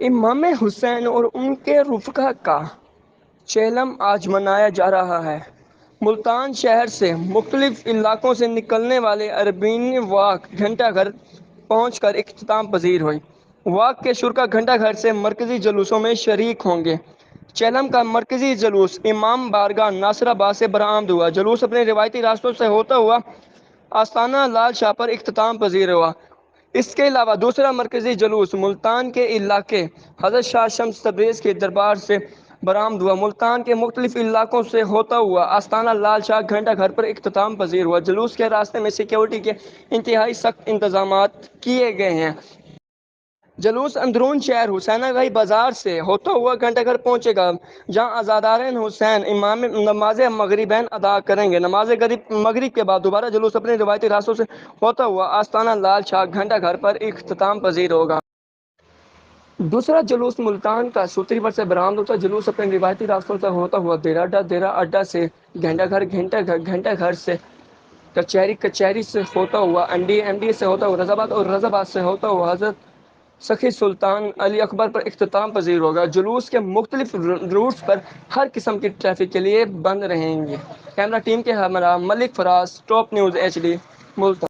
امام حسین اور ان کے رفقا کا چہلم آج منایا جا رہا ہے۔ ملتان شہر سے مختلف علاقوں سے نکلنے والے عربین واک گھنٹہ گھر پہنچ کر اختتام پذیر ہوئی۔ واک کے شرکا گھنٹہ گھر سے مرکزی جلوسوں میں شریک ہوں گے۔ چہلم کا مرکزی جلوس امام بارگاہ ناصر آباد سے برآمد ہوا۔ جلوس اپنے روایتی راستوں سے ہوتا ہوا آستانہ لال شاہ پر اختتام پذیر ہوا۔ اس کے علاوہ دوسرا مرکزی جلوس ملتان کے علاقے حضرت شاہ شمس تبریز کے دربار سے برآمد ہوا۔ ملتان کے مختلف علاقوں سے ہوتا ہوا آستانہ لال شاہ گھنٹہ گھر پر اختتام پذیر ہوا۔ جلوس کے راستے میں سیکیورٹی کے انتہائی سخت انتظامات کیے گئے ہیں۔ جلوس اندرون شہر حسین آگائی بازار سے ہوتا ہوا گھنٹہ گھر پہنچے گا، جہاں عزادارین حسین امام نماز مغربین ادا کریں گے۔ نماز مغرب کے بعد دوبارہ جلوس اپنے روایتی راستوں سے ہوتا ہوا آستانہ لال شاہ گھنٹہ گھر پر اختتام پذیر ہوگا۔ دوسرا جلوس ملتان کا سوتری سے برآمد ہوتا جلوس اپنے روایتی راستوں سے ہوتا ہوا دیرہ اڈہ سے گھنٹہ گھر سے کچہری سے ہوتا ہوا انڈی سے ہوتا ہوا رضا آباد اور رضا آباد سے ہوتا ہوا حضرت سخی سلطان علی اکبر پر اختتام پذیر ہوگا۔ جلوس کے مختلف روٹس پر ہر قسم کی ٹریفک کے لیے بند رہیں گے۔ کیمرہ ٹیم کے ہمراہ ملک فراز، ٹاپ نیوز HD، ملتان۔